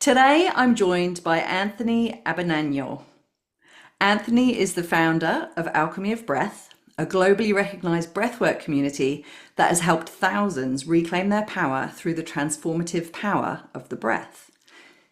Today, I'm joined by Anthony Abbagnano. Anthony is the founder of Alchemy of Breath, a globally recognized breathwork community that has helped thousands reclaim their power through the transformative power of the breath.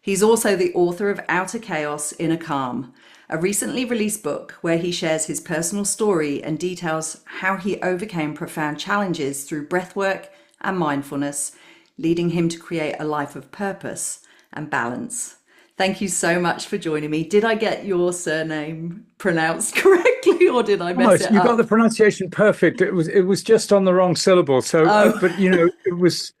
He's also the author of Outer Chaos, Inner Calm, a recently released book where he shares his personal story and details how he overcame profound challenges through breathwork and mindfulness, leading him to create a life of purpose and balance. Thank you so much for joining me. Did I get your surname pronounced correctly or did I mess Almost, it you got the up? pronunciation perfect. It was just on the wrong syllable. So, Oh, but it was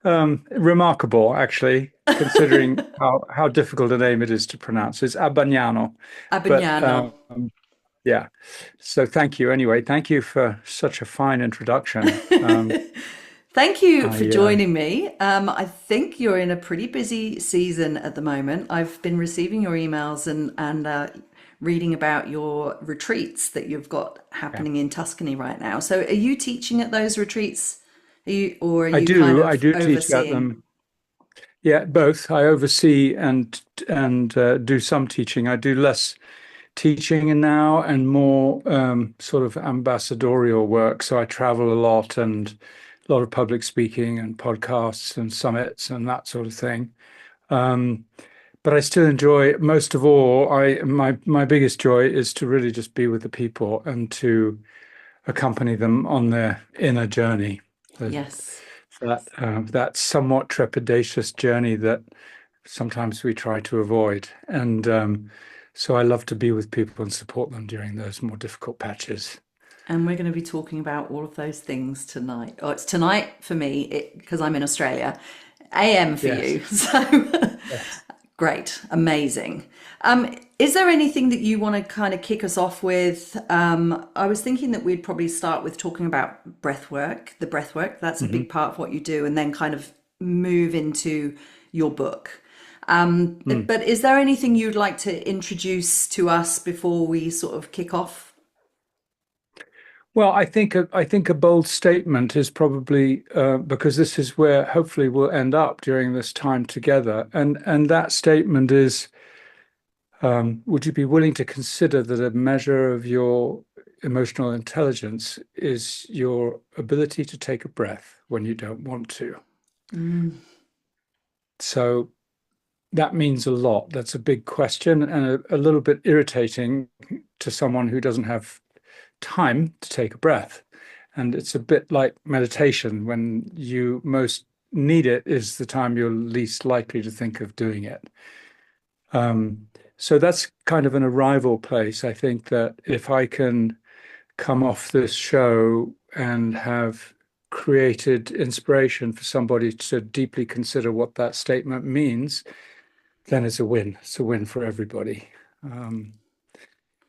remarkable actually, considering how difficult a name it is to pronounce. It's Abbagnano, but Abagnano. yeah. So, thank you anyway. Thank you for such a fine introduction. Thank you for I joining me. I think you're in a pretty busy season at the moment. I've been receiving your emails and reading about your retreats that you've got Yeah. happening in Tuscany right now. So, are you teaching at those retreats? Or are I you kind do I of do teach at overseeing? them. Yeah, both. I oversee and do some teaching. I do less teaching now and more sort of ambassadorial work. So I travel a lot and a lot of public speaking and podcasts and summits and that sort of thing. Um, but I still enjoy most of all. My biggest joy is to really just be with the people and to accompany them on their inner journey. Yes. That somewhat trepidatious journey that sometimes we try to avoid. And so I love to be with people and support them during those more difficult patches. And we're going to be talking about all of those things tonight. Oh, it's tonight for me because I'm in Australia, AM for Yes. you. So Yes. great, amazing. Is there anything that you want to kind of kick us off with? I was thinking that we'd probably start with talking about breath work, the breath work. That's a Hmm. big part of what you do, and then kind of move into your book. Mm. But is there anything you'd like to introduce to us before we sort of kick off? Well, I think a bold statement is probably because this is where hopefully we'll end up during this time together, and that statement is, would you be willing to consider that a measure of your emotional intelligence is your ability to take a breath when you don't want to? Mm, So that means a lot. That's a big question and a little bit irritating to someone who doesn't have time to take a breath. And it's a bit like meditation. When you most need it is the time you're least likely to think of doing it. Um, so that's kind of an arrival place. I think that if I can come off this show and have created inspiration for somebody to deeply consider what that statement means, then it's a win. It's a win for everybody. Um,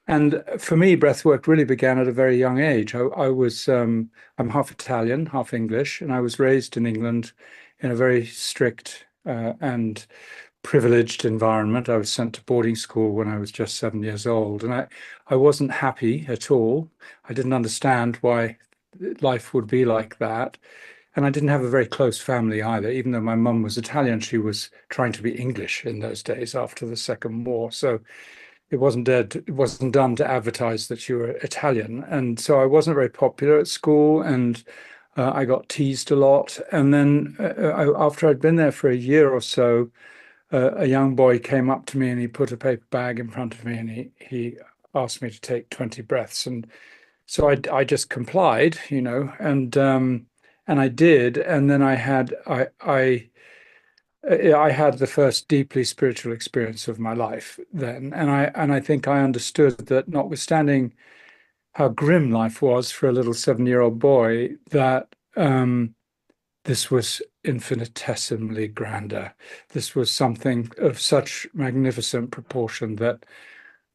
and for me, breathwork really began at a very young age. I'm half Italian, half English, and I was raised in England in a very strict and privileged environment. I was sent to boarding school when I was just 7 years old, and I wasn't happy at all. I didn't understand why life would be like that. And I didn't have a very close family either. Even though my mum was Italian, she was trying to be English in those days after the Second War. So it wasn't done to advertise that you were Italian. And so I wasn't very popular at school and I got teased a lot. And then after I'd been there for a year or so, a young boy came up to me and he put a paper bag in front of me and he asked me to take 20 breaths. And so I just complied, and I did. And then I had the first deeply spiritual experience of my life then, and I think I understood that notwithstanding how grim life was for a little 7-year-old boy, that this was infinitesimally grander. This was something of such magnificent proportion that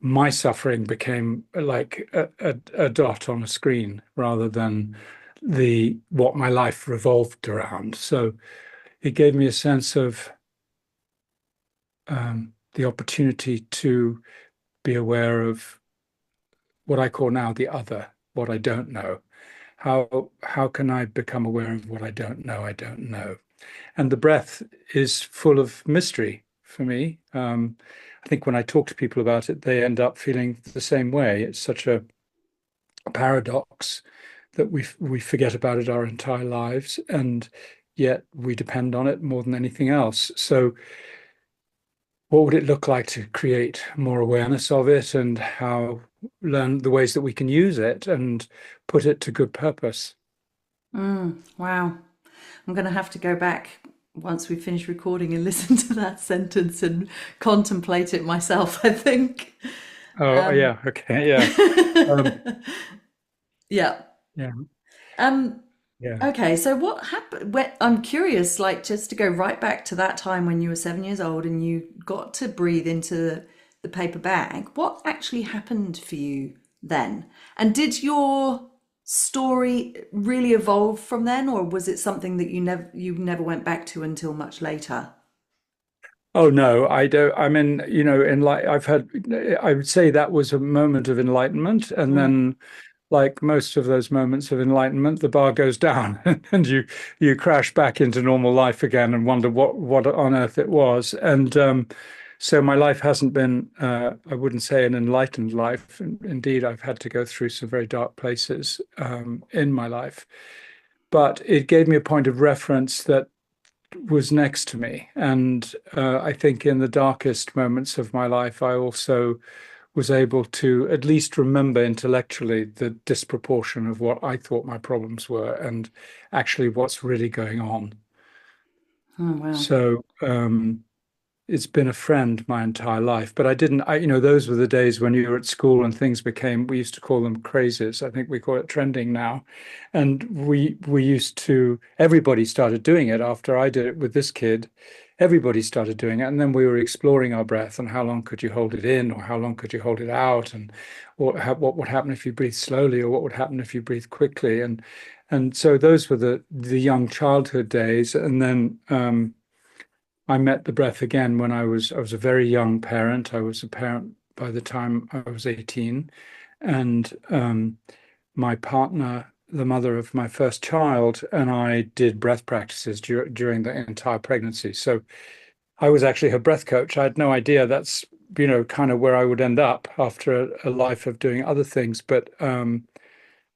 my suffering became like a dot on a screen rather than the what my life revolved around. So it gave me a sense of the opportunity to be aware of what I call now the other, what I don't know. How can I become aware of what I don't know? I don't know. And the breath is full of mystery for me. I think when I talk to people about it, they end up feeling the same way. It's such a paradox that we forget about it our entire lives, and yet we depend on it more than anything else. So, what would it look like to create more awareness of it, and how learn the ways that we can use it and put it to good purpose? Wow. I'm going to have to go back once we finish recording and listen to that sentence and contemplate it myself, I think. Oh, Um, yeah, okay, yeah, um, yeah. yeah, Um, yeah. okay, so what happened? I'm curious, like just to go right back to that time when you were 7 years old and you got to breathe into the paper bag. What actually happened for you then? And did your story really evolve from then, or was it something that you never went back to until much later? Oh no, I don't. I mean, in like I've had, I would say that was a moment of enlightenment, and Mm, then, like most of those moments of enlightenment, the bar goes down, and you crash back into normal life again, and wonder what on earth it was. And so my life hasn't been, I wouldn't say an enlightened life. Indeed, I've had to go through some very dark places in my life, but it gave me a point of reference that was next to me. And I think in the darkest moments of my life, I also was able to at least remember intellectually the disproportion of what I thought my problems were and actually what's really going on. oh wow. So it's been a friend my entire life. But I didn't, those were the days when you were at school and things became, we used to call them crazes. I think we call it trending now. And we used to, everybody started doing it after I did it with this kid. Everybody started doing it. And then we were exploring our breath and how long could you hold it in or how long could you hold it out and what would happen if you breathe slowly or what would happen if you breathe quickly. And so those were the young childhood days. And then I met the breath again when I was a very young parent. I was a parent by the time I was 18, and my partner, the mother of my first child, and I did breath practices during the entire pregnancy. So I was actually her breath coach. I had no idea that's kind of where I would end up after a life of doing other things, but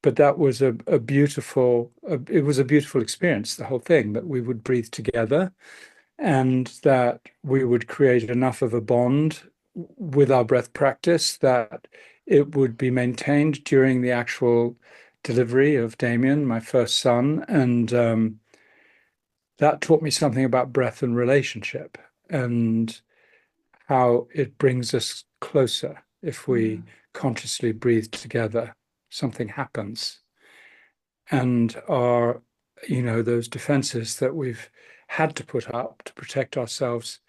that was a beautiful it was a beautiful experience, the whole thing, that we would breathe together and that we would create enough of a bond with our breath practice that it would be maintained during the actual delivery of Damien, my first son. And that taught me something about breath and relationship and how it brings us closer if we consciously breathe together. Something happens. And those defenses that we've had to put up to protect ourselves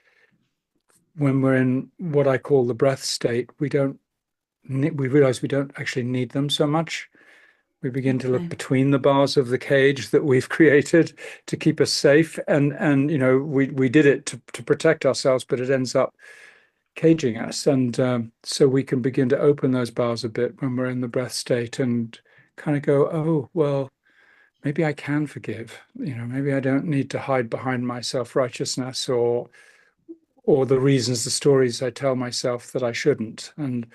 when we're in what I call the breath state, we realize we don't actually need them so much. We begin to look Okay. between the bars of the cage that we've created to keep us safe. And we did it to protect ourselves, but it ends up caging us. And so we can begin to open those bars a bit when we're in the breath state and kind of go, oh, well, maybe I can forgive. Maybe I don't need to hide behind my self-righteousness or the reasons, the stories I tell myself that I shouldn't. And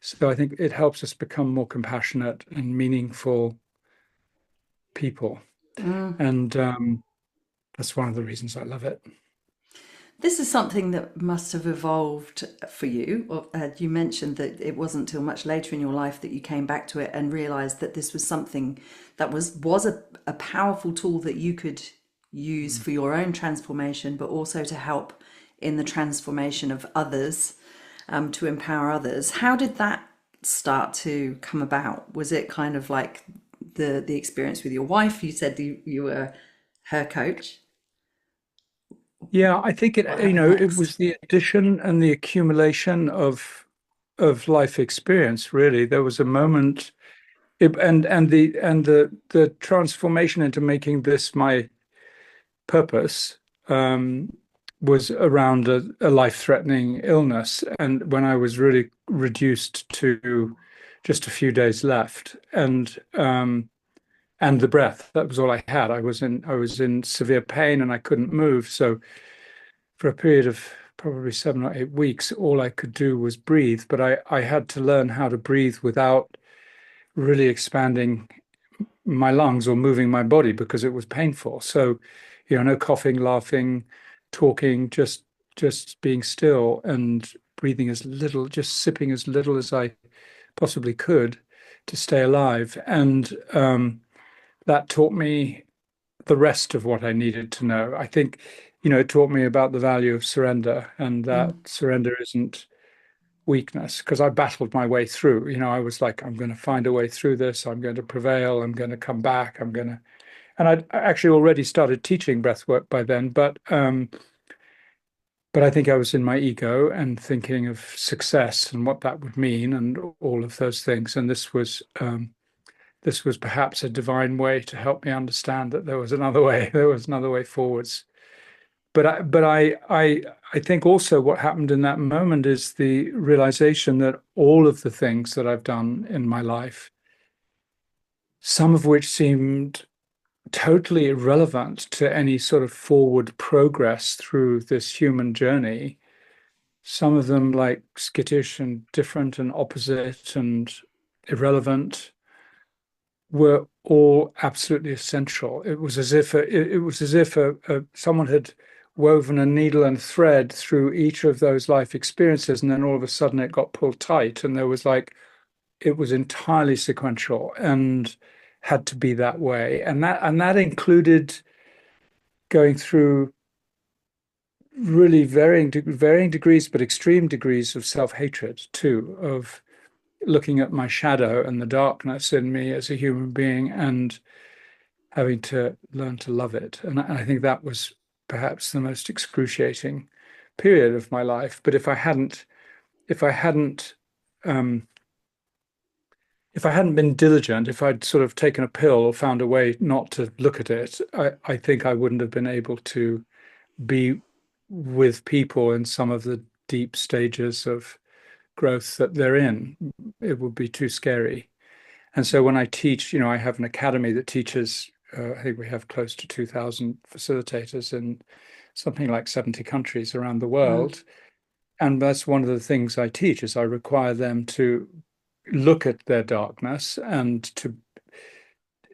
so I think it helps us become more compassionate and meaningful people. And that's one of the reasons I love it. This is something that must have evolved for you. You mentioned that it wasn't till much later in your life that you came back to it and realized that this was something that was a powerful tool that you could use for your own transformation, but also to help in the transformation of others, to empower others. How did that start to come about? Was it kind of like the experience with your wife? You said you were her coach. Yeah, I think What it happened it next? was the addition and the accumulation of life experience, really. There was a moment and the transformation into making this my purpose was around a life-threatening illness, and when I was really reduced to just a few days left, and the breath, that was all I had. I was in severe pain and I couldn't move. So for a period of probably 7 or 8 weeks, all I could do was breathe, but I had to learn how to breathe without really expanding my lungs or moving my body because it was painful. So, no coughing, laughing, talking, just being still and breathing as little, just sipping as little as I possibly could to stay alive. And that taught me the rest of what I needed to know. I think, it taught me about the value of surrender and that Mm. surrender isn't weakness because I battled my way through. I was like, I'm going to find a way through this. I'm going to prevail. I'm going to come back. And I'd actually already started teaching breath work by then, but I think I was in my ego and thinking of success and what that would mean and all of those things. And this was perhaps a divine way to help me understand that there was another way. There was another way forwards. But I think also what happened in that moment is the realization that all of the things that I've done in my life, some of which seemed totally irrelevant to any sort of forward progress through this human journey, some of them like skittish and different and opposite and irrelevant, were all absolutely essential. It was as if someone had woven a needle and thread through each of those life experiences, and then all of a sudden it got pulled tight, and there was like it was entirely sequential and had to be that way, and that included going through really varying degrees, but extreme degrees of self-hatred too, of looking at my shadow and the darkness in me as a human being and having to learn to love it. And I think that was perhaps the most excruciating period of my life. But if I hadn't, um, if I hadn't been diligent, if I'd sort of taken a pill or found a way not to look at it, I think I wouldn't have been able to be with people in some of the deep stages of growth that they're in. It would be too scary. And so when I teach, I have an academy that teaches, I think we have close to 2,000 facilitators in something like 70 countries around the Wow. world. And that's one of the things I teach is I require them to look at their darkness and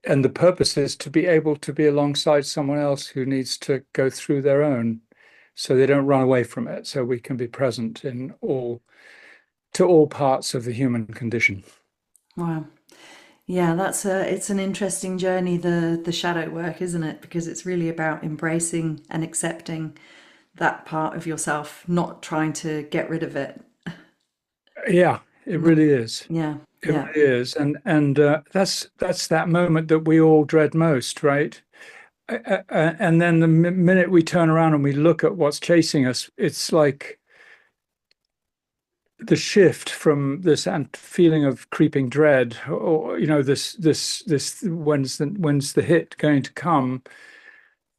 the purpose is to be able to be alongside someone else who needs to go through their own so they don't run away from it. So we can be present to all parts of the human condition. Wow. Yeah, it's an interesting journey, the shadow work, isn't it? Because it's really about embracing and accepting that part of yourself, not trying to get rid of it. Yeah, it Not, really is. yeah, It yeah. really is, and that's that moment that we all dread most, right? And then the minute we turn around and we look at what's chasing us, it's like the shift from this feeling of creeping dread, or this when's the hit going to come,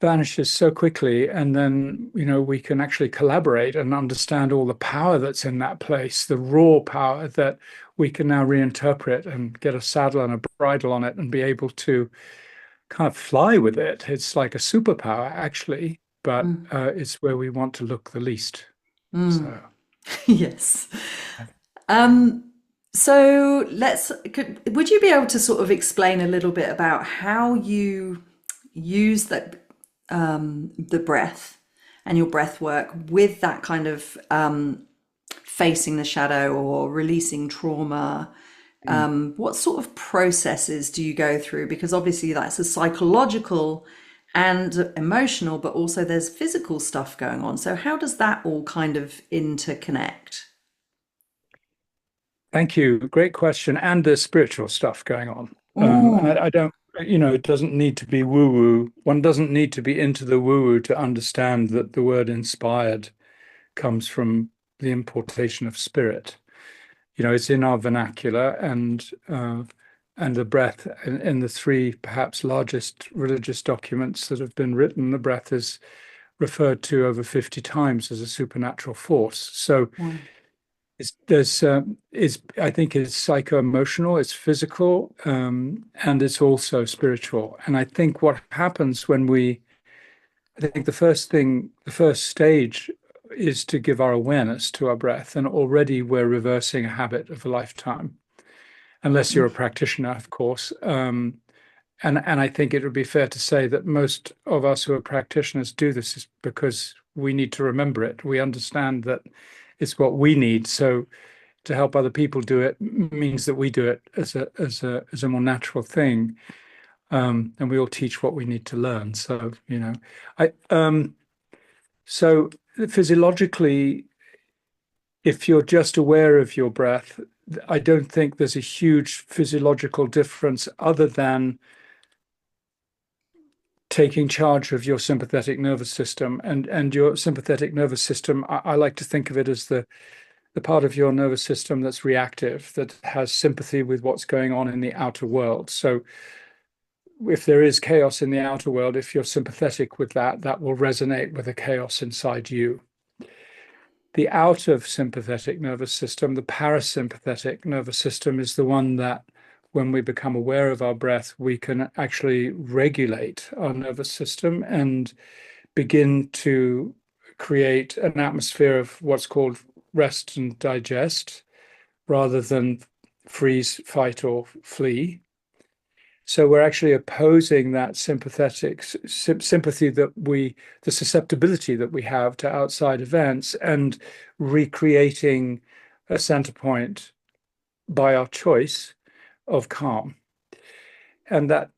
vanishes so quickly, and then we can actually collaborate and understand all the power that's in that place, the raw power that we can now reinterpret and get a saddle and a bridle on it and be able to kind of fly with it. It's like a superpower actually, but Mm, it's where we want to look the least. mm. So Yes. Um, so would you be able to sort of explain a little bit about how you use the breath and your breath work with that kind of facing the shadow or releasing trauma? What sort of processes do you go through? Because obviously that's a psychological and emotional, but also there's physical stuff going on. So how does that all kind of interconnect? thank you. Great question. And there's spiritual stuff going on. And Oh, I don't, it doesn't need to be woo-woo. One doesn't need to be into the woo-woo to understand that the word inspired comes from the importation of spirit. It's in our vernacular, and the breath in the three perhaps largest religious documents that have been written, the breath is referred to over 50 times as a supernatural force. So wow. I think it's psycho-emotional, it's physical, and it's also spiritual. And I think what happens I think the first stage is to give our awareness to our breath. And already we're reversing a habit of a lifetime, unless you're a practitioner, of course. And I think it would be fair to say that most of us who are practitioners do this is because we need to remember it. We understand that it's what we need. So to help other people do it means that we do it as a more natural thing. And we all teach what we need to learn. So, so physiologically, if you're just aware of your breath, I don't think there's a huge physiological difference other than taking charge of your sympathetic nervous system. And your sympathetic nervous system, I like to think of it as the part of your nervous system that's reactive, that has sympathy with what's going on in the outer world. So if there is chaos in the outer world, if you're sympathetic with that, that will resonate with the chaos inside you. The out of sympathetic nervous system, the parasympathetic nervous system, is the one that when we become aware of our breath, we can actually regulate our nervous system and begin to create an atmosphere of what's called rest and digest rather than freeze, fight, or flee. So we're actually opposing that sympathy the susceptibility that we have to outside events, and recreating a center point by our choice of calm. And that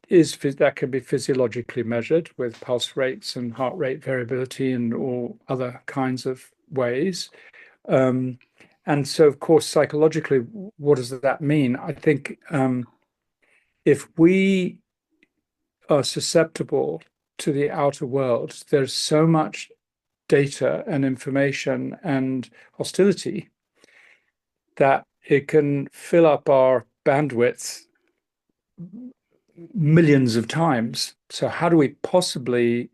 can be physiologically measured with pulse rates and heart rate variability and all other kinds of ways. And so, of course, psychologically, what does that mean? I think if we are susceptible to the outer world, there's so much data and information and hostility that it can fill up our bandwidth millions of times. So how can we possibly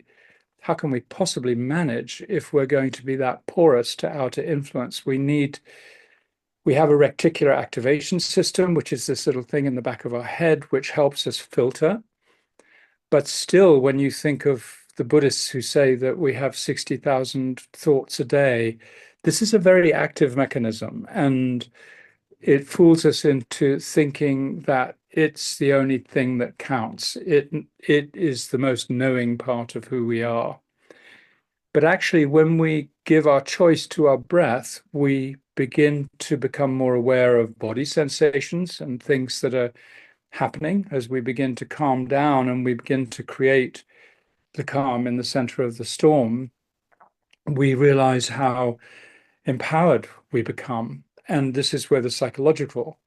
manage if we're going to be that porous to outer influence? We have a reticular activation system, which is this little thing in the back of our head, which helps us filter. But still, when you think of the Buddhists who say that we have 60,000 thoughts a day, this is a very active mechanism. And it fools us into thinking that it's the only thing that counts. It is the most knowing part of who we are. But actually, when we give our choice to our breath, we begin to become more aware of body sensations and things that are happening as we begin to calm down and we begin to create the calm in the center of the storm. We realize how empowered we become. And this is where the psychological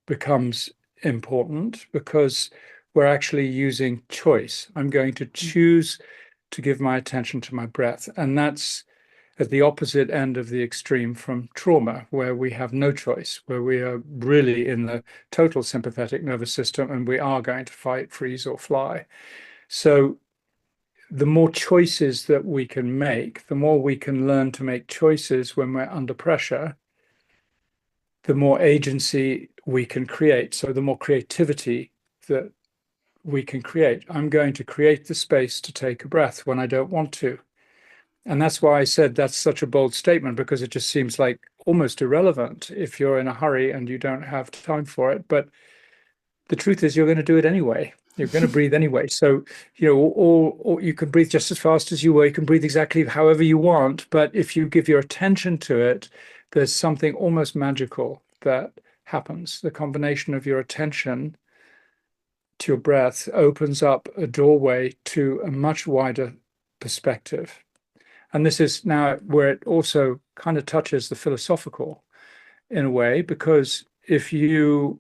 becomes important, because we're actually using choice. I'm going to choose to give my attention to my breath. And that's at the opposite end of the extreme from trauma, where we have no choice, where we are really in the total sympathetic nervous system and we are going to fight, freeze, or fly. So the more choices that we can make, the more we can learn to make choices when we're under pressure, the more agency we can create. So the more creativity that we can create. I'm going to create the space to take a breath when I don't want to. And that's why I said that's such a bold statement, because it just seems like almost irrelevant if you're in a hurry and you don't have time for it. But the truth is, you're going to do it anyway. You're going to breathe anyway. So, or you can breathe just as fast as you were. You can breathe exactly however you want. But if you give your attention to it, there's something almost magical that happens. The combination of your attention to your breath opens up a doorway to a much wider perspective. And this is now where it also kind of touches the philosophical in a way, because if a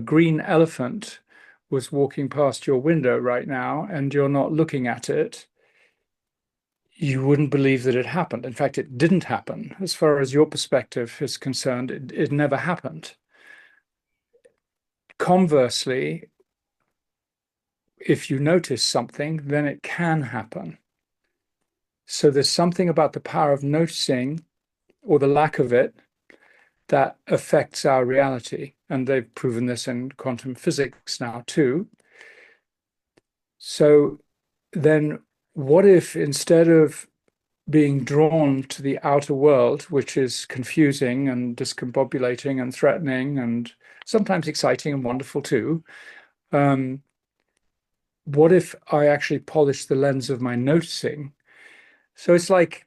green elephant was walking past your window right now and you're not looking at it, you wouldn't believe that it happened. In fact, it didn't happen. As far as your perspective is concerned, it never happened. Conversely, if you notice something, then it can happen. So there's something about the power of noticing, or the lack of it, that affects our reality. And they've proven this in quantum physics now too. So then what if instead of being drawn to the outer world, which is confusing and discombobulating and threatening and sometimes exciting and wonderful too, um, what if I actually polish the lens of my noticing? So it's like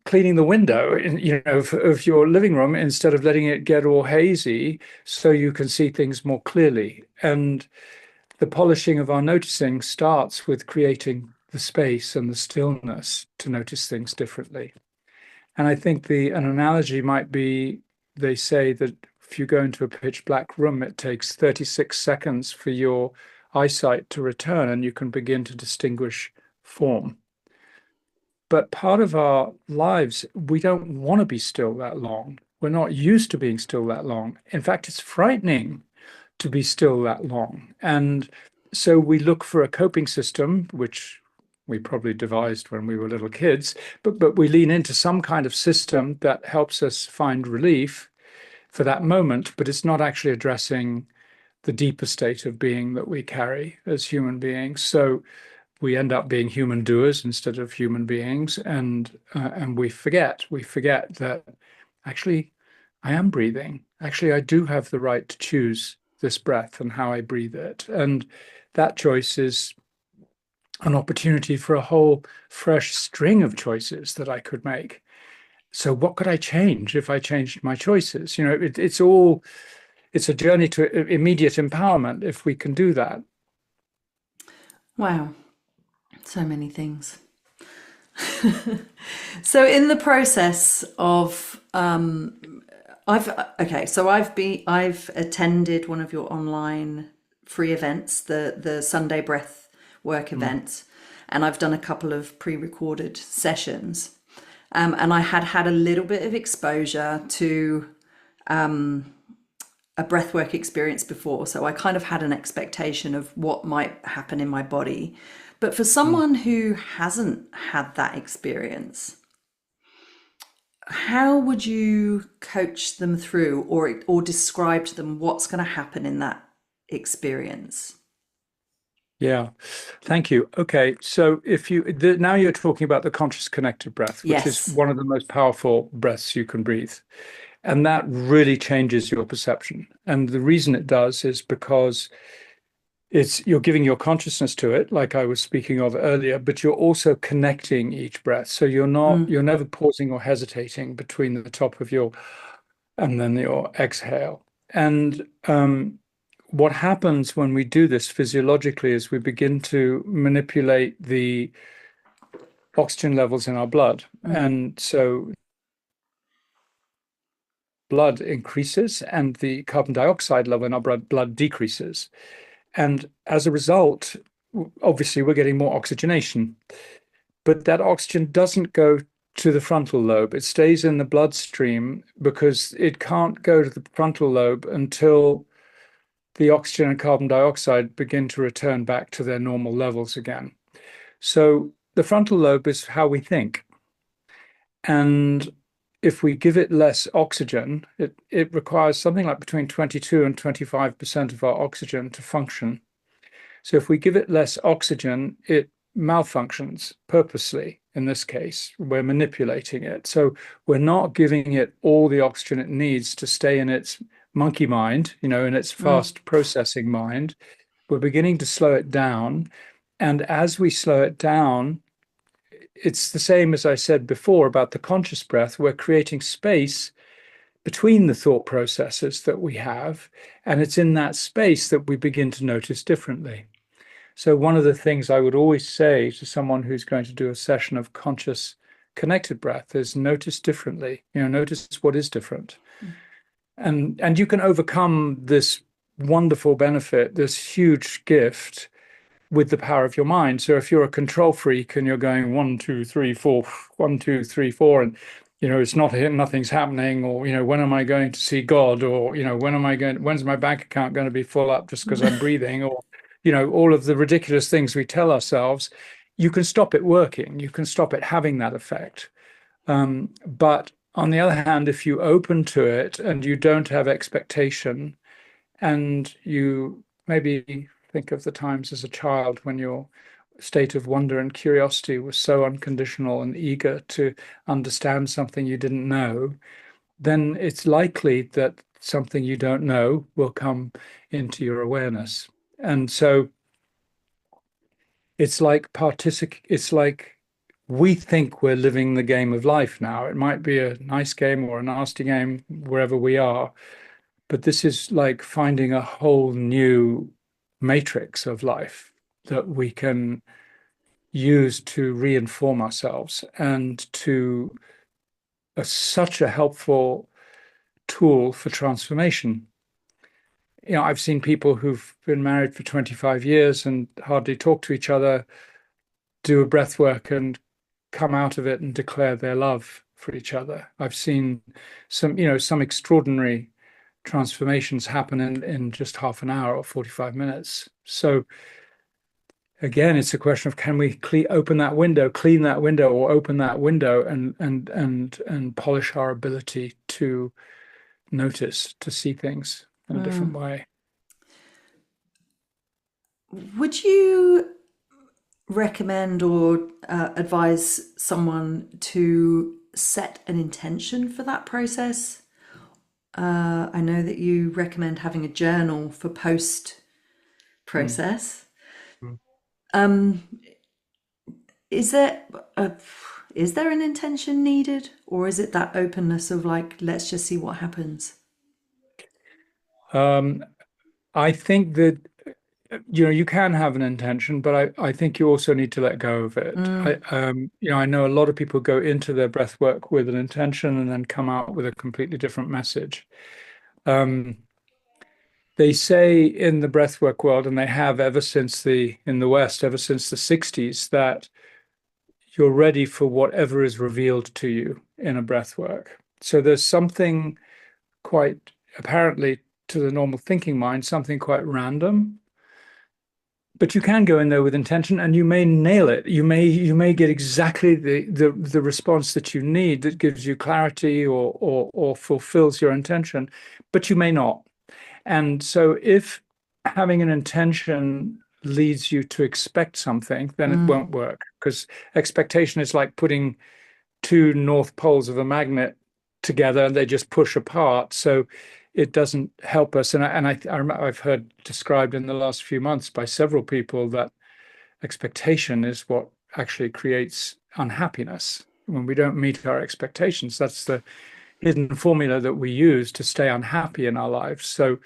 cleaning the window of your living room instead of letting it get all hazy so you can see things more clearly. And the polishing of our noticing starts with creating the space and the stillness to notice things differently. And I think an analogy might be, they say that if you go into a pitch black room, it takes 36 seconds for your eyesight to return and you can begin to distinguish form. But part of our lives, we don't want to be still that long. We're not used to being still that long. In fact, it's frightening to be still that long. And so we look for a coping system, which we probably devised when we were little kids, but we lean into some kind of system that helps us find relief for that moment, but it's not actually addressing the deeper state of being that we carry as human beings. So we end up being human doers instead of human beings, and we forget that actually I am breathing. Actually, I do have the right to choose this breath and how I breathe it, and that choice is an opportunity for a whole fresh string of choices that I could make. So what could I change if I changed my choices? It's a journey to immediate empowerment if we can do that. Wow, so many things. So in the process of I've attended one of your online free events, the Sunday breath work Mm. event, and I've done a couple of pre-recorded sessions. And I had a little bit of exposure to a breathwork experience before, so I kind of had an expectation of what might happen in my body. But for Mm. someone who hasn't had that experience, how would you coach them through or describe to them what's going to happen in that experience? Yeah, thank you. Okay, so now you're talking about the conscious connected breath, which is Yes. one of the most powerful breaths you can breathe. And that really changes your perception. And the reason it does is because you're giving your consciousness to it, like I was speaking of earlier, but you're also connecting each breath. So you're never pausing or hesitating between the top of your and then your exhale. And what happens when we do this physiologically is we begin to manipulate the oxygen levels in our blood. And so blood increases and the carbon dioxide level in our blood decreases. And as a result, obviously, we're getting more oxygenation. But that oxygen doesn't go to the frontal lobe. It stays in the bloodstream because it can't go to the frontal lobe until the oxygen and carbon dioxide begin to return back to their normal levels again. So the frontal lobe is how we think. And if we give it less oxygen, it requires something like between 22 and 25% of our oxygen to function. So if we give it less oxygen, it malfunctions purposely. In this case, we're manipulating it. So we're not giving it all the oxygen it needs to stay in its monkey mind, in its fast processing mind. We're beginning to slow it down. And as we slow it down, it's the same as I said before about the conscious breath. We're creating space between the thought processes that we have. And it's in that space that we begin to notice differently. So, one of the things I would always say to someone who's going to do a session of conscious connected breath is notice differently, notice what is different. And you can overcome this wonderful benefit, this huge gift with the power of your mind. So if you're a control freak and you're going 1, 2, 3, 4, 1, 2, 3, 4, and it's not here, nothing's happening, or when am I going to see God, or when's my bank account going to be full up just because I'm breathing, or all of the ridiculous things we tell ourselves, you can stop it working. You can stop it having that effect. But on the other hand, if you open to it and you don't have expectation, and you maybe think of the times as a child when you're state of wonder and curiosity was so unconditional and eager to understand something you didn't know, then it's likely that something you don't know will come into your awareness. And so it's like we think we're living the game of life now. It might be a nice game or a nasty game wherever we are, but this is like finding a whole new matrix of life that we can use to reinform ourselves and to such a helpful tool for transformation. I've seen people who've been married for 25 years and hardly talk to each other do a breath work and come out of it and declare their love for each other. I've seen some extraordinary transformations happen in just half an hour or 45 minutes. So again, it's a question of, can we open that window, clean that window, or open that window and polish our ability to notice, to see things in a different way. Would you recommend or advise someone to set an intention for that process? I know that you recommend having a journal for post process. Mm. Is there a, is there an intention needed, or is it that openness of like, let's just see what happens? I think that you can have an intention, but I think you also need to let go of it. I know a lot of people go into their breath work with an intention and then come out with a completely different message. Um, they say in the breathwork world, and they have ever since in the West, ever since the 60s, that you're ready for whatever is revealed to you in a breathwork. So there's something quite apparently to the normal thinking mind, something quite random. But you can go in there with intention and you may nail it. You may get exactly the response that you need that gives you clarity or fulfills your intention, but you may not. And so if having an intention leads you to expect something, then it won't work, because expectation is like putting two north poles of a magnet together and they just push apart. So it doesn't help us. I've heard described in the last few months by several people that expectation is what actually creates unhappiness. When we don't meet our expectations, that's the hidden formula that we use to stay unhappy in our lives. So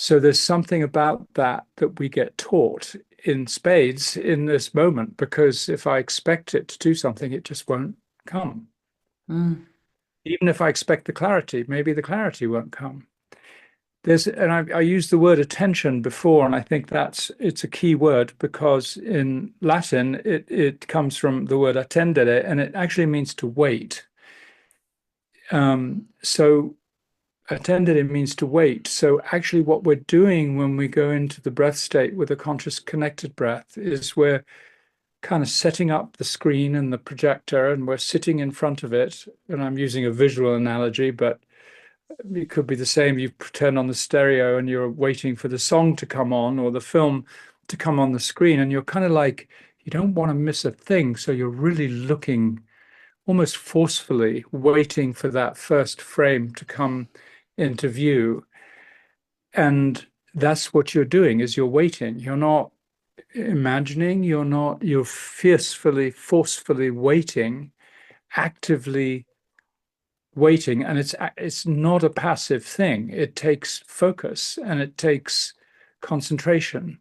there's something about that we get taught in spades in this moment, because if I expect it to do something, it just won't come. Even if I expect the clarity, maybe the clarity won't come. I used the word attention before, and I think it's a key word, because in Latin it comes from the word attendere, and it actually means to wait. So attendere means to wait. So actually what we're doing when we go into the breath state with a conscious connected breath is we're kind of setting up the screen and the projector, and we're sitting in front of it. And I'm using a visual analogy, but it could be the same. You pretend on the stereo and you're waiting for the song to come on or the film to come on the screen, and you're kind of like, you don't want to miss a thing. So you're really looking almost forcefully, waiting for that first frame to come into view. And that's what you're doing, is you're waiting. You're not imagining, you're forcefully waiting, actively waiting. And it's not a passive thing. It takes focus and it takes concentration.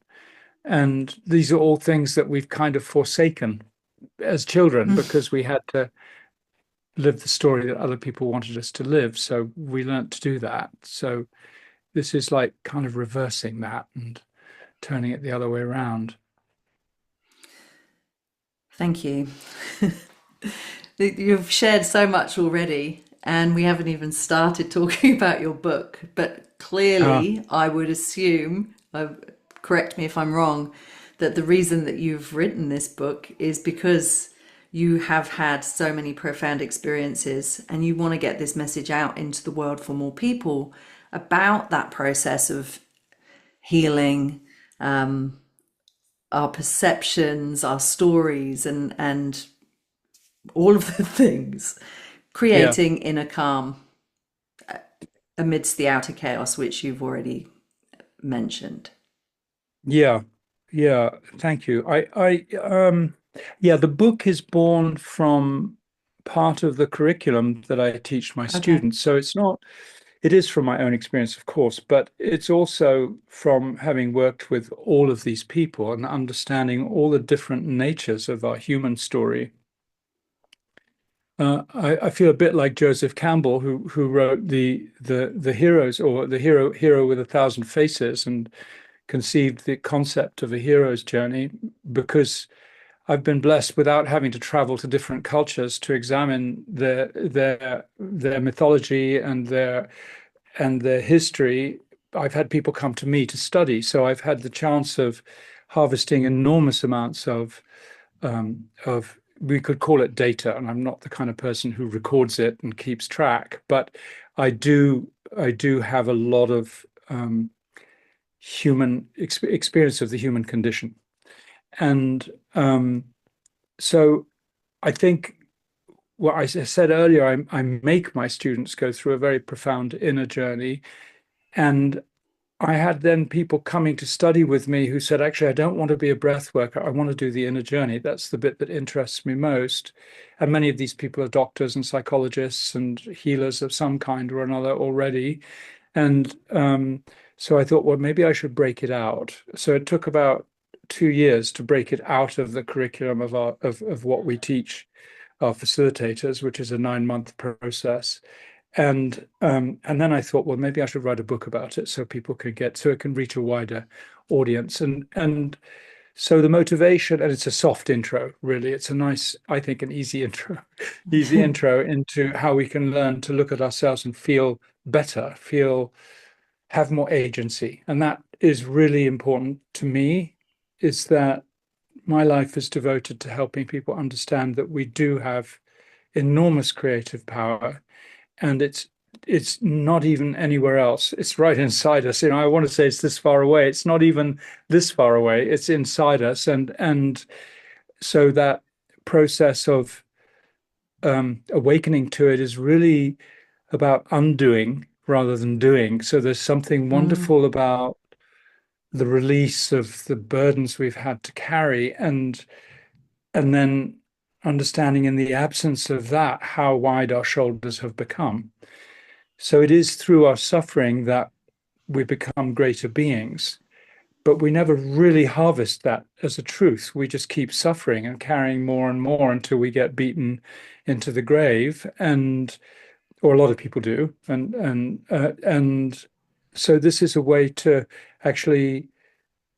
And these are all things that we've kind of forsaken as children, because we had to live the story that other people wanted us to live. So we learned to do that. So this is like kind of reversing that and turning it the other way around. Thank you. You've shared so much already, and we haven't even started talking about your book. But clearly, I would assume, correct me if I'm wrong, that the reason that you've written this book is because you have had so many profound experiences and you want to get this message out into the world for more people about that process of healing, our perceptions, our stories, and all of the things, Yeah. creating inner calm amidst the outer chaos, which you've already mentioned. Yeah. Yeah. Thank you. Yeah, the book is born from part of the curriculum that I teach my Okay. students. So it is from my own experience, of course, but it's also from having worked with all of these people and understanding all the different natures of our human story. I feel a bit like Joseph Campbell, who wrote the heroes, or the hero with a thousand faces, and conceived the concept of a hero's journey, because I've been blessed without having to travel to different cultures to examine their mythology and their history. I've had people come to me to study, so I've had the chance of harvesting enormous amounts of we could call it data, and I'm not the kind of person who records it and keeps track, but I do have a lot of human experience of the human condition, and so I think what I said earlier, I make my students go through a very profound inner journey, and I had then people coming to study with me who said, actually, I don't want to be a breath worker. I want to do the inner journey. That's the bit that interests me most. And many of these people are doctors and psychologists and healers of some kind or another already. And so I thought, well, maybe I should break it out. So it took about 2 years to break it out of the curriculum of what we teach our facilitators, which is a 9-month process. And then I thought, well, maybe I should write a book about it so people can so it can reach a wider audience. And so the motivation, and it's a soft intro, really. It's a nice, I think, an easy intro, easy intro into how we can learn to look at ourselves and feel better, have more agency. And that is really important to me, is that my life is devoted to helping people understand that we do have enormous creative power, and it's not even anywhere else. It's right inside us. I want to say it's this far away. It's not even this far away. It's inside us, and so that process of awakening to it is really about undoing rather than doing. So there's something Mm, wonderful about the release of the burdens we've had to carry, and then understanding in the absence of that how wide our shoulders have become. So it is through our suffering that we become greater beings, but we never really harvest that as a truth. We just keep suffering and carrying more and more until we get beaten into the grave, and or a lot of people do, and so this is a way to actually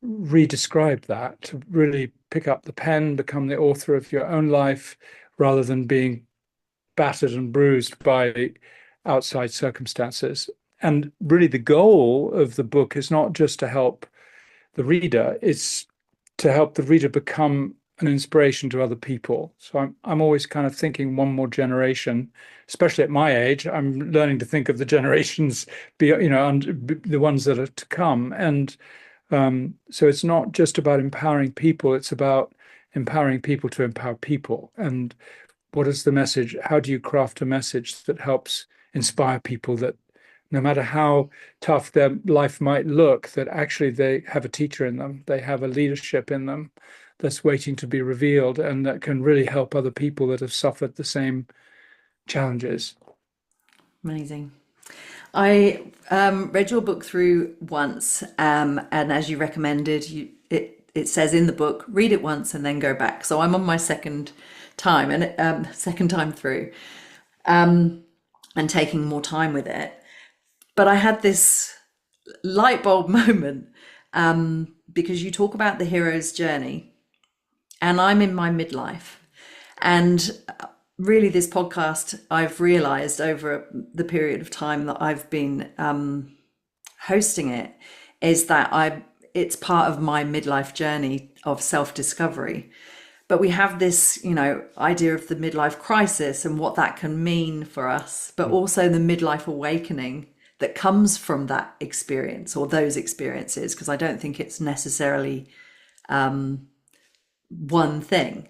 redescribe that, to really pick up the pen, become the author of your own life, rather than being battered and bruised by outside circumstances. And really, the goal of the book is not just to help the reader, it's to help the reader become an inspiration to other people. So I'm always kind of thinking one more generation, especially at my age. I'm learning to think of the generations, and the ones that are to come. And so it's not just about empowering people, it's about empowering people to empower people. And what is the message? How do you craft a message that helps inspire people, that no matter how tough their life might look, that actually they have a teacher in them, they have a leadership in them that's waiting to be revealed, and that can really help other people that have suffered the same challenges. amazing. I read your book through once, and as you recommended, it says in the book, read it once and then go back. So I'm on my second time, and second time through, and taking more time with it. But I had this light bulb moment, because you talk about the hero's journey, and I'm in my midlife, and really this podcast, I've realized over the period of time that I've been hosting it, is that it's part of my midlife journey of self-discovery. But we have this, idea of the midlife crisis and what that can mean for us, but also the midlife awakening that comes from that experience or those experiences, because I don't think it's necessarily one thing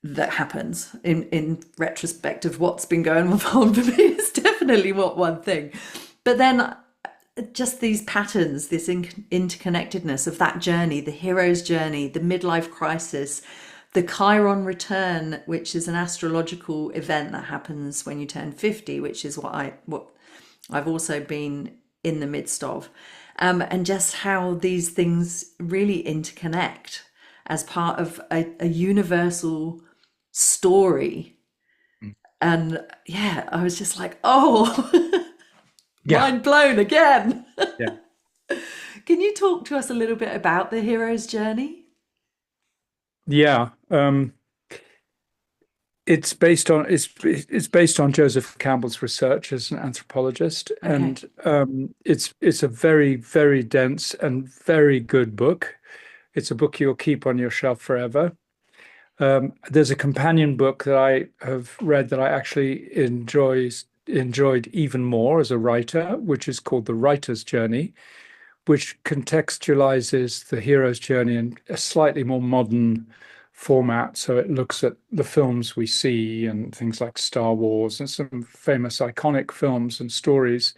that happens in retrospect of what's been going on for me. It's definitely what one thing. But then just these patterns, this interconnectedness of that journey, the hero's journey, the midlife crisis, the Chiron return, which is an astrological event that happens when you turn 50, which is what I've also been in the midst of, and just how these things really interconnect as part of a universal story. And yeah, I was just like, oh, Yeah. mind blown again. Yeah. Can you talk to us a little bit about the hero's journey? Yeah. It's based on Joseph Campbell's research as an anthropologist, Okay. and it's a very, very dense and very good book. It's a book you'll keep on your shelf forever. There's a companion book that I have read that I actually enjoyed even more as a writer, which is called The Writer's Journey, which contextualizes the hero's journey in a slightly more modern format. So it looks at the films we see and things like Star Wars and some famous iconic films and stories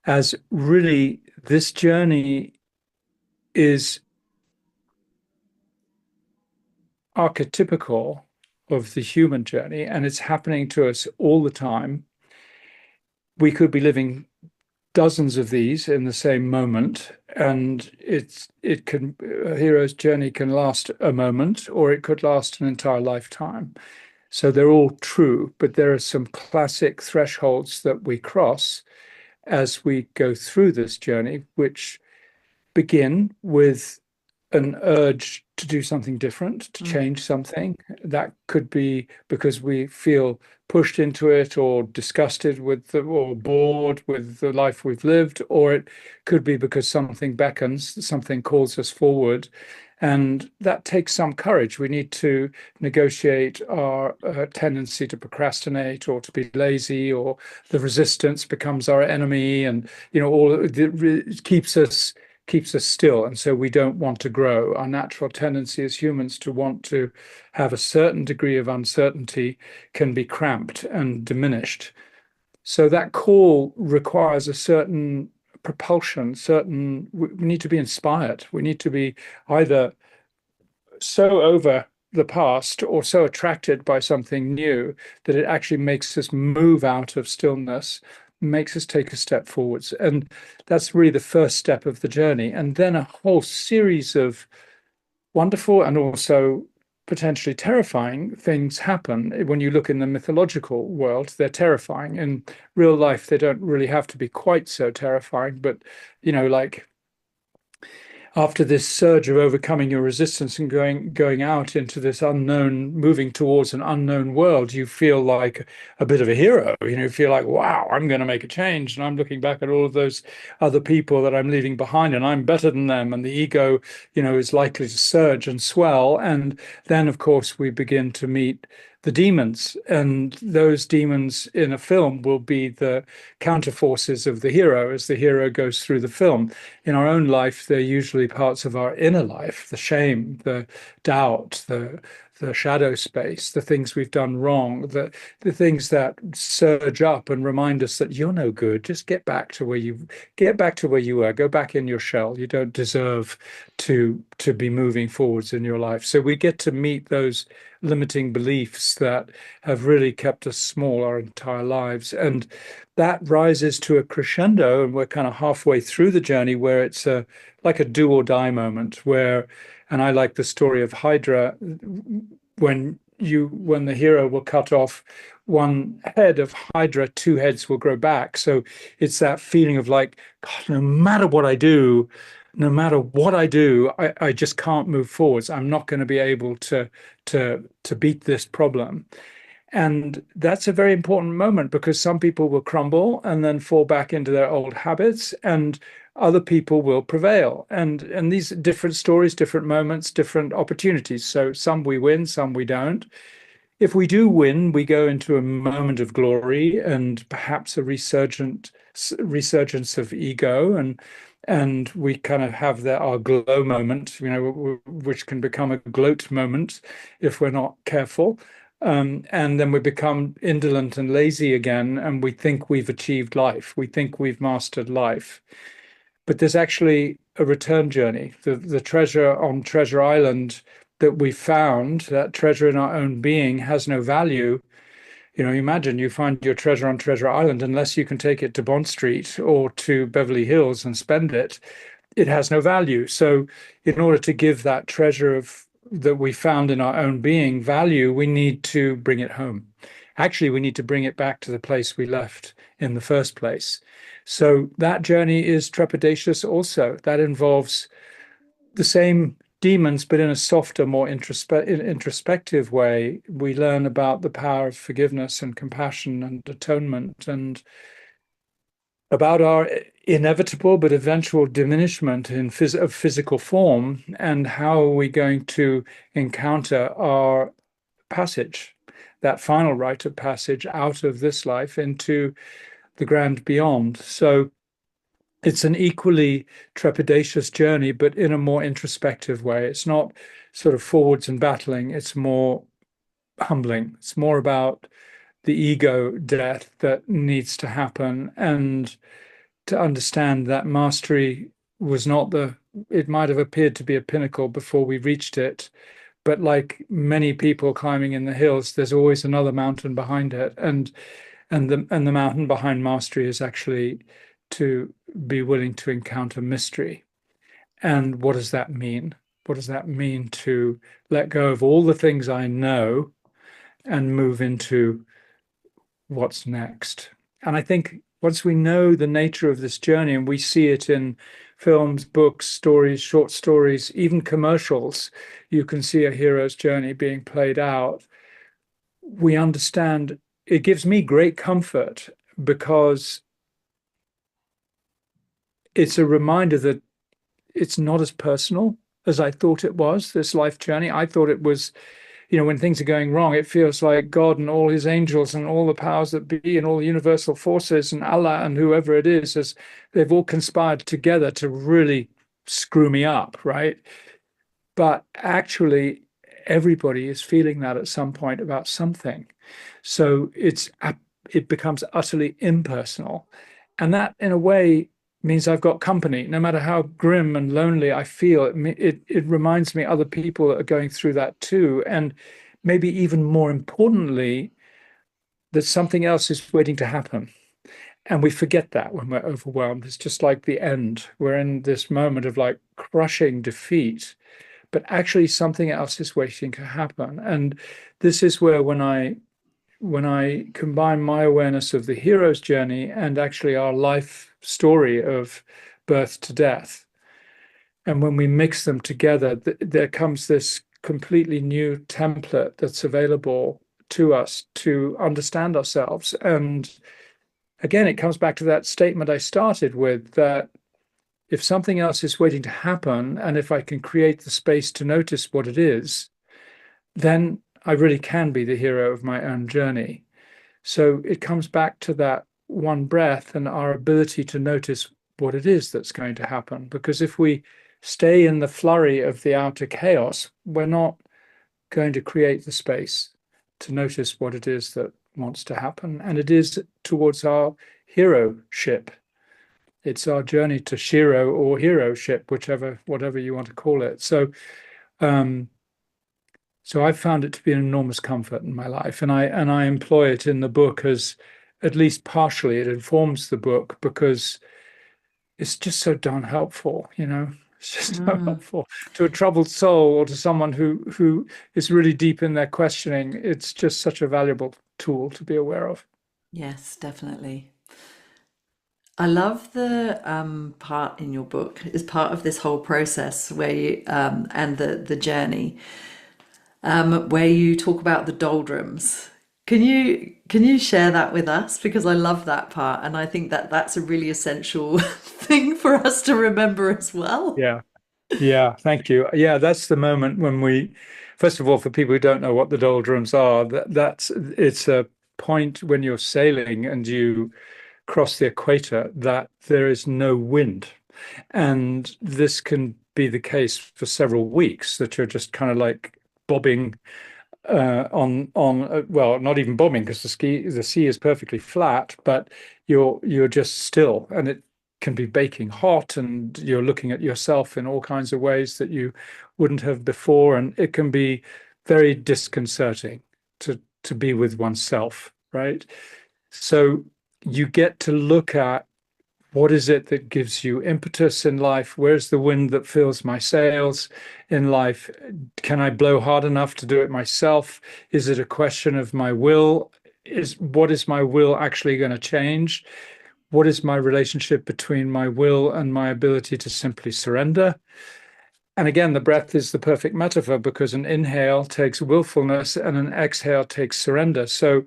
as really this journey is archetypical of the human journey and it's happening to us all the time. We could be living dozens of these in the same moment, and a hero's journey can last a moment or it could last an entire lifetime. So they're all true, but there are some classic thresholds that we cross as we go through this journey, which begin with an urge to do something different, to Mm. change something. That could be because we feel pushed into it or disgusted with or bored with the life we've lived, or it could be because something beckons, something calls us forward. And that takes some courage. We need to negotiate our tendency to procrastinate or to be lazy, or the resistance becomes our enemy, and all it keeps us still. And so we don't want to grow. Our natural tendency as humans to want to have a certain degree of uncertainty can be cramped and diminished. So that call requires a certain propulsion, we need to be inspired. We need to be either so over the past or so attracted by something new that it actually makes us move out of stillness, makes us take a step forwards. And that's really the first step of the journey. And then a whole series of wonderful and also potentially terrifying things happen. When you look in the mythological world, they're terrifying. In real life, they don't really have to be quite so terrifying, but like after this surge of overcoming your resistance and going out into this unknown, moving towards an unknown world, you feel like a bit of a hero. You feel like, wow, I'm going to make a change. And I'm looking back at all of those other people that I'm leaving behind, and I'm better than them. And the ego, is likely to surge and swell. And then, of course, we begin to meet the demons, and those demons in a film will be the counter forces of the hero as the hero goes through the film. In our own life, they're usually parts of our inner life, the shame, the doubt, the shadow space, the things we've done wrong, the things that surge up and remind us that you're no good. Just get back to where you were. Go back in your shell. You don't deserve to be moving forwards in your life. So we get to meet those limiting beliefs that have really kept us small our entire lives. And that rises to a crescendo, and we're kind of halfway through the journey where it's like a do or die moment and I like the story of Hydra, when the hero will cut off one head of Hydra, two heads will grow back. So it's that feeling of like, God, no matter what I do, I just can't move forwards. I'm not going to be able to beat this problem. And that's a very important moment because some people will crumble and then fall back into their old habits, and other people will prevail. And these different stories, different moments, different opportunities. So some we win, some we don't. If we do win, we go into a moment of glory and perhaps a resurgence of ego, and we kind of have our glow moment, which can become a gloat moment if we're not careful. And then we become indolent and lazy again, and we think we've achieved life. We think we've mastered life. But there's actually a return journey. The treasure on Treasure Island that we found, that treasure in our own being, has no value. Imagine you find your treasure on Treasure Island, unless you can take it to Bond Street or to Beverly Hills and spend it, it has no value. So, in order to give that treasure that we found in our own being value, we need to bring it home. Actually, we need to bring it back to the place we left in the first place. So that journey is trepidatious also. That involves the same demons, but in a softer, more introspective way. We learn about the power of forgiveness and compassion and atonement, and about our inevitable but eventual diminishment of physical form, and how are we going to encounter our passage, that final rite of passage out of this life into the grand beyond. So it's an equally trepidatious journey, but in a more introspective way. It's not sort of forwards and battling, it's more humbling. It's more about the ego death that needs to happen, and to understand that mastery was not it might have appeared to be a pinnacle before we reached it. But like many people climbing in the hills, there's always another mountain behind it. And the mountain behind mastery is actually to be willing to encounter mystery. And what does that mean? What does that mean to let go of all the things I know and move into what's next? And I think once we know the nature of this journey, and we see it in films, books, stories, short stories, even commercials, you can see a hero's journey being played out. We understand. It gives me great comfort, because it's a reminder that it's not as personal as I thought it was, this life journey. I thought it was, when things are going wrong, it feels like God and all his angels and all the powers that be and all the universal forces and Allah and whoever it is, as they've all conspired together to really screw me up, right? But actually, everybody is feeling that at some point about something. So it becomes utterly impersonal. And that, in a way, means I've got company. No matter how grim and lonely I feel, it reminds me other people are going through that too. And maybe even more importantly, that something else is waiting to happen. And we forget that when we're overwhelmed. It's just like the end. We're in this moment of like crushing defeat, but actually something else is waiting to happen. And this is where, when I combine my awareness of the hero's journey and actually our life story of birth to death, and when we mix them together, there comes this completely new template that's available to us to understand ourselves. And again, it comes back to that statement I started with, that if something else is waiting to happen, and if I can create the space to notice what it is, then I really can be the hero of my own journey. So it comes back to that one breath and our ability to notice what it is that's going to happen. Because if we stay in the flurry of the outer chaos, we're not going to create the space to notice what it is that wants to happen. And it is towards our hero ship. It's our journey to Shiro or hero ship, whatever you want to call it. So I've found it to be an enormous comfort in my life, and I employ it in the book as, at least partially, it informs the book, because it's just so darn helpful, It's just so helpful to a troubled soul, or to someone who is really deep in their questioning. It's just such a valuable tool to be aware of. Yes, definitely. I love the part in your book, is part of this whole process where you and the journey, where you talk about the doldrums. Can you share that with us? Because I love that part, and I think that that's a really essential thing for us to remember as well. Yeah. Yeah, thank you. Yeah, that's the moment when first of all, for people who don't know what the doldrums are, it's a point when you're sailing and you cross the equator that there is no wind. And this can be the case for several weeks, that you're just kind of like bobbing on well, not even bobbing, because the sea is perfectly flat, but you're just still, and it can be baking hot, and you're looking at yourself in all kinds of ways that you wouldn't have before, and it can be very disconcerting to be with oneself, right? So you get to look at, what is it that gives you impetus in life? Where's the wind that fills my sails in life? Can I blow hard enough to do it myself? Is it a question of my will? What is my will actually going to change? What is my relationship between my will and my ability to simply surrender? And again, the breath is the perfect metaphor, because an inhale takes willfulness and an exhale takes surrender. So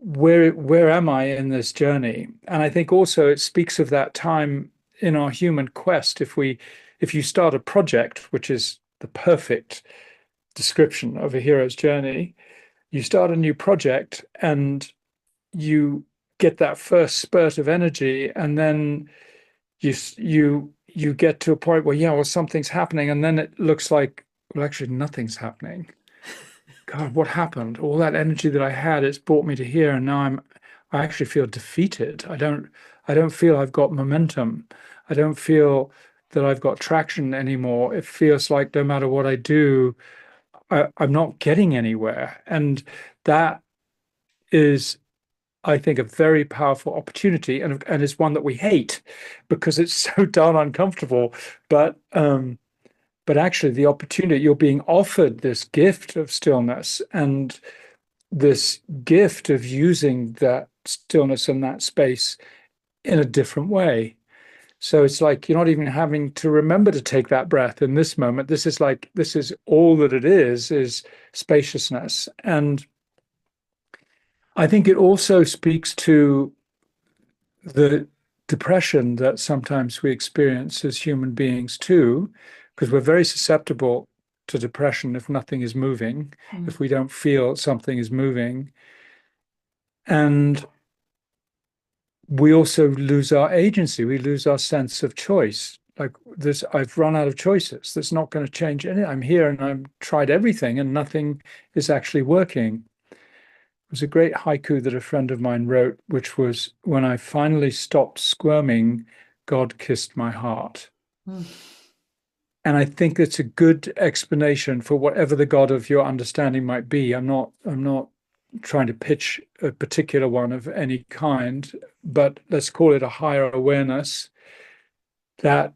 where am I in this journey? And I think also it speaks of that time in our human quest. If you start a project, which is the perfect description of a hero's journey, you start a new project and you get that first spurt of energy, and then you get to a point where, yeah, well, something's happening, and then it looks like, well, actually nothing's happening. God, what happened? All that energy that I had, it's brought me to here, and now I actually feel defeated. I don't feel I've got momentum. I don't feel that I've got traction anymore. It feels like no matter what I do, I'm not getting anywhere. And that is, I think, a very powerful opportunity, and it's one that we hate because it's so darn uncomfortable. But actually, the opportunity, you're being offered this gift of stillness, and this gift of using that stillness and that space in a different way. So it's like you're not even having to remember to take that breath in this moment. This is all that it is spaciousness. And I think it also speaks to the depression that sometimes we experience as human beings too, because we're very susceptible to depression if nothing is moving, if we don't feel something is moving. And we also lose our agency. We lose our sense of choice. Like this, I've run out of choices. That's not going to change anything. I'm here and I've tried everything and nothing is actually working. It was a great haiku that a friend of mine wrote, which was, "When I finally stopped squirming, God kissed my heart." Mm. And I think it's a good explanation for whatever the God of your understanding might be. I'm not trying to pitch a particular one of any kind, but let's call it a higher awareness, that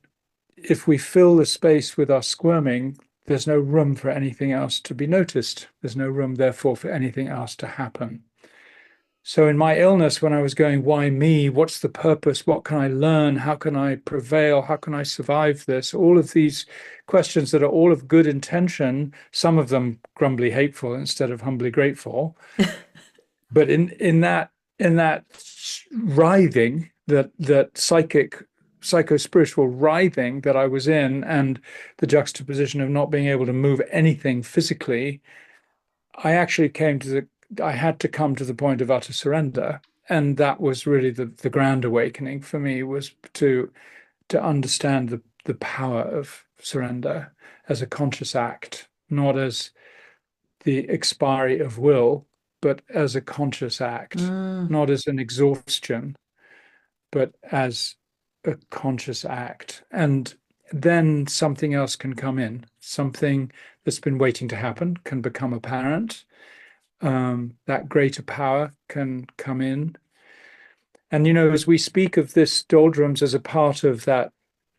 if we fill the space with our squirming, there's no room for anything else to be noticed. There's no room, therefore, for anything else to happen. So in my illness, when I was going, why me? What's the purpose? What can I learn? How can I prevail? How can I survive this? All of these questions that are all of good intention, some of them grumbly hateful instead of humbly grateful. But in that writhing, that psycho-spiritual writhing that I was in, and the juxtaposition of not being able to move anything physically, I actually I had to come to the point of utter surrender. And that was really the grand awakening for me, was to understand the power of surrender as a conscious act, not as the expiry of will, but as a conscious act, not as an exhaustion, but as a conscious act. And then something else can come in. Something that's been waiting to happen can become apparent. That greater power can come in. And, as we speak of this doldrums as a part of that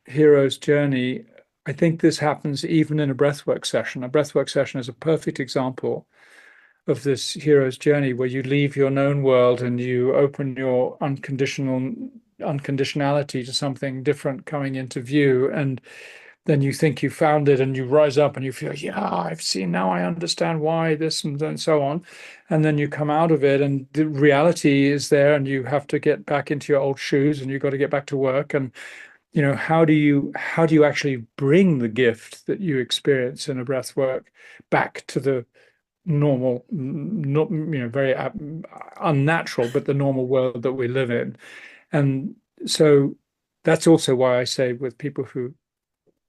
hero's journey, I think this happens even in a breathwork session. A breathwork session is a perfect example of this hero's journey, where you leave your known world and you open your unconditionality to something different coming into view. And then you think you found it, and you rise up and you feel, yeah, I've seen, now I understand why this and so on. And then you come out of it and the reality is there, and you have to get back into your old shoes and you've got to get back to work. And how do you actually bring the gift that you experience in a breath work back to the normal, not very unnatural, but the normal world that we live in? And so that's also why I say with people who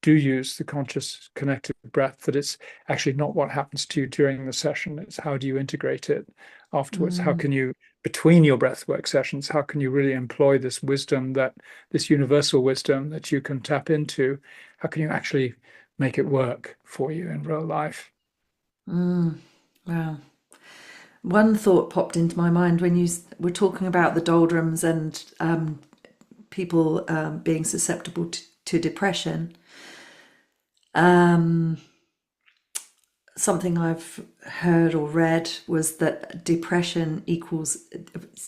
do use the conscious connected breath that it's actually not what happens to you during the session. It's how do you integrate it afterwards? How Mm, can you, between your breathwork sessions, how can you really employ this wisdom, that this universal wisdom that you can tap into? How can you actually make it work for you in real life? mm, wow. One thought popped into my mind when you were talking about the doldrums and people being susceptible to depression. Um, Something I've heard or read was that depression equals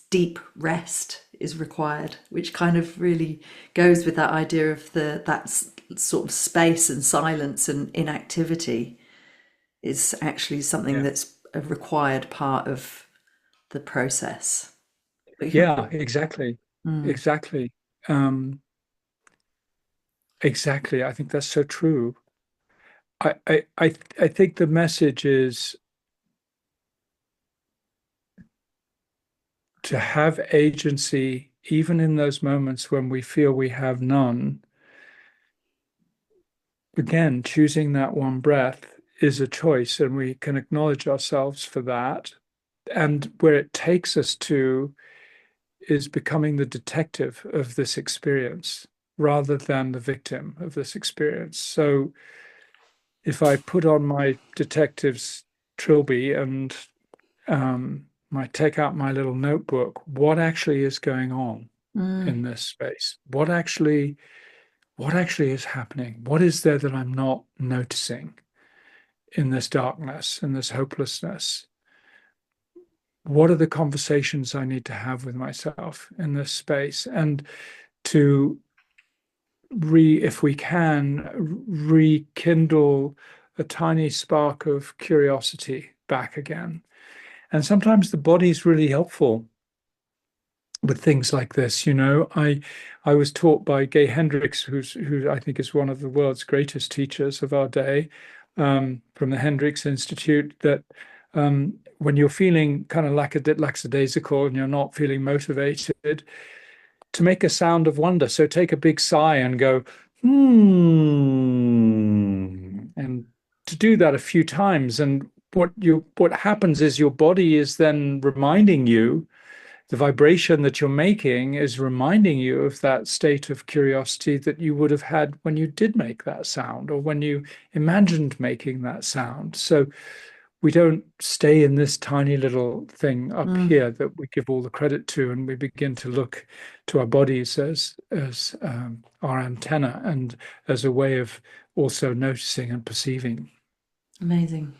deep rest is required, which kind of really goes with that idea of that sort of space and silence and inactivity is actually something Yeah. that's a required part of the process. But you Yeah, can, exactly. mm, Exactly. Um, exactly. I think that's so true. I think the message is to have agency, even in those moments when we feel we have none. Again, choosing that one breath is a choice, and we can acknowledge ourselves for that. And where it takes us to is becoming the detective of this experience rather than the victim of this experience. So if I put on my detective's trilby and I take out my little notebook, what actually is going on mm, in this space? What actually is happening? What is there that I'm not noticing in this darkness, in this hopelessness? What are the conversations I need to have with myself in this space? And to if we can, rekindle a tiny spark of curiosity back again. And sometimes the body's really helpful with things like this. I was taught by Gay Hendricks, who I think is one of the world's greatest teachers of our day, from the Hendricks Institute, that when you're feeling kind of lackadaisical and you're not feeling motivated, to make a sound of wonder. So take a big sigh and go, and to do that a few times. And what happens is your body is then reminding you, the vibration that you're making is reminding you of that state of curiosity that you would have had when you did make that sound or when you imagined making that sound. So we don't stay in this tiny little thing up mm, here that we give all the credit to, and we begin to look to our bodies as our antenna and as a way of also noticing and perceiving. amazing.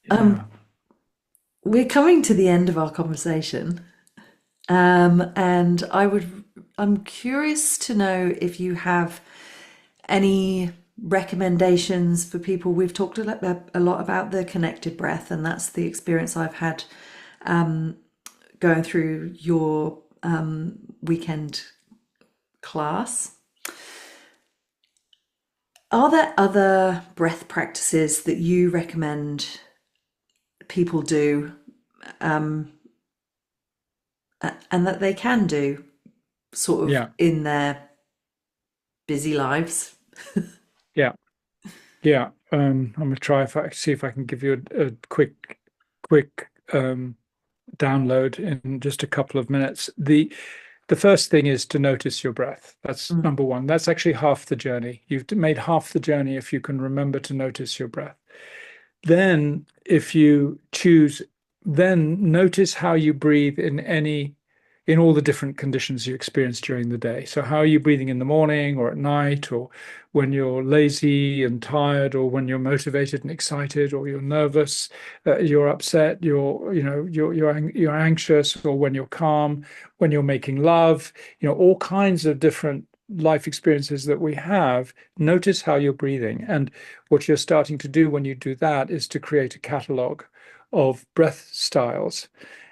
Yeah. We're coming to the end of our conversation, and I'm curious to know if you have any recommendations for people. We've talked a lot about the connected breath, and that's the experience I've had going through your weekend class. Are there other breath practices that you recommend people do and that they can do sort of Yeah. in their busy lives? Yeah. Yeah. I'm gonna try if I see if I can give you a quick download in just a couple of minutes. The first thing is to notice your breath. That's Mm, number one. That's actually half the journey. You've made half the journey if you can remember to notice your breath. Then, if you choose, then notice how you breathe in all the different conditions you experience during the day. So, how are you breathing in the morning or at night, or when you're lazy and tired, or when you're motivated and excited, or you're nervous, you're upset, you're anxious, or when you're calm, when you're making love, all kinds of different life experiences that we have. Notice how you're breathing. And what you're starting to do when you do that is to create a catalog of breath styles.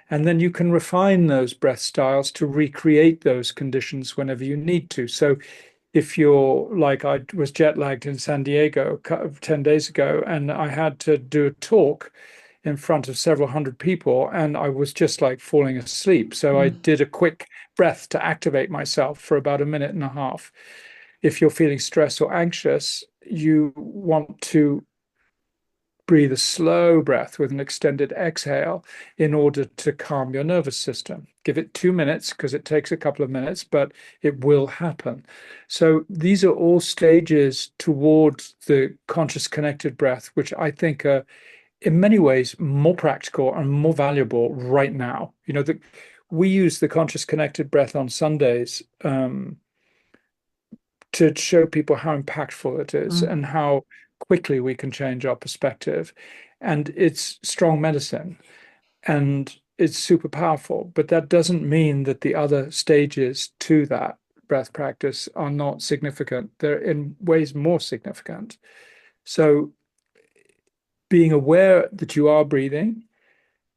And then you can refine those breath styles to recreate those conditions whenever you need to. So if you're like, I was jet lagged in San Diego 10 days ago and I had to do a talk in front of several hundred people, and I was just like falling asleep. So I did a quick breath to activate myself for about a minute and a half. If you're feeling stressed or anxious, you want to breathe a slow breath with an extended exhale in order to calm your nervous system. Give it 2 minutes because it takes a couple of minutes, but it will happen. So these are all stages towards the conscious connected breath, which I think are in many ways more practical and more valuable right now. We use the conscious connected breath on Sundays to show people how impactful it is and how quickly we can change our perspective. And it's strong medicine and it's super powerful. But that doesn't mean that the other stages to that breath practice are not significant. They're in ways more significant. So being aware that you are breathing,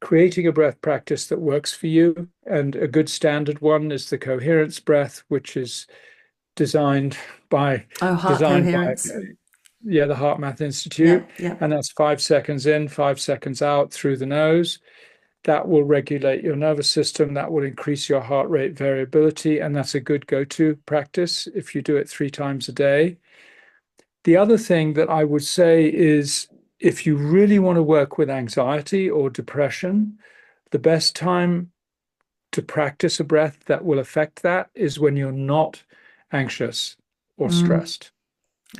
creating a breath practice that works for you. And a good standard one is the coherence breath, which is designed by Heart designed by coherence. the Heart Math Yeah, Institute, yeah. and that's 5 seconds in, 5 seconds out through the nose. That will regulate your nervous system. That will increase your heart rate variability, and that's a good go-to practice if you do it 3 times a day. The other thing that I would say is if you really want to work with anxiety or depression, the best time to practice a breath that will affect that is when you're not anxious or stressed.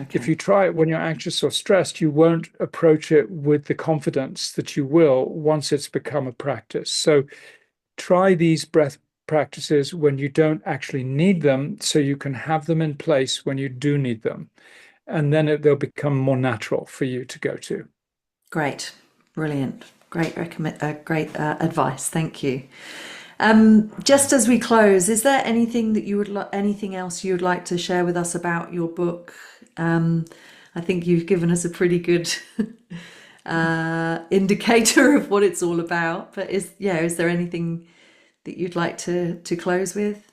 If Okay. you try it when you're anxious or stressed, you won't approach it with the confidence that you will once it's become a practice. So try these breath practices when you don't actually need them so you can have them in place when you do need them. And then they'll become more natural for you to go to. Great. Brilliant. Great advice. Thank you. Just as we close, is there anything that you would anything else you would like to share with us about your book? I think you've given us a pretty good indicator of what it's all about. But is there anything that you'd like to close with?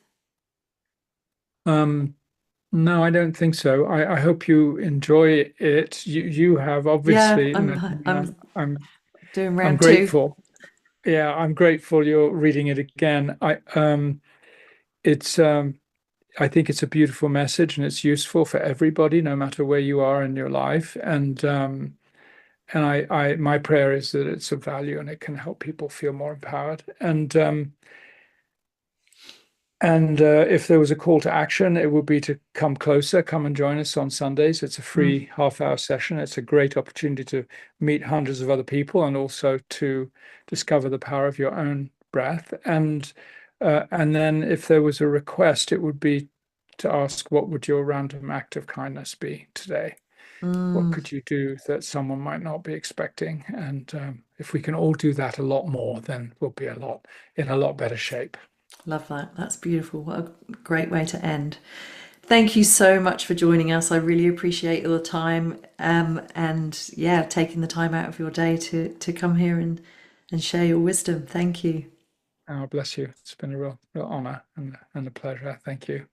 No, I don't think so. I hope you enjoy it. You have Yeah, obviously, I'm doing I'm round two. grateful. Yeah, I'm grateful you're reading it again. It's I think it's a beautiful message and it's useful for everybody, no matter where you are in your life. And I my prayer is that it's of value and it can help people feel more empowered. And if there was a call to action, it would be to come closer, come and join us on Sundays. It's a free half-hour session. It's a great opportunity to meet hundreds of other people and also to discover the power of your own breath. And then if there was a request, it would be to ask, what would your random act of kindness be today? What could you do that someone might not be expecting? And if we can all do that a lot more, then we'll be in a lot better shape. Love that. That's beautiful. What a great way to end. Thank you so much for joining us. I really appreciate your time, and yeah, taking the time out of your day to come here and share your wisdom. Thank you. Oh, bless you. It's been a real honor and a pleasure. Thank you.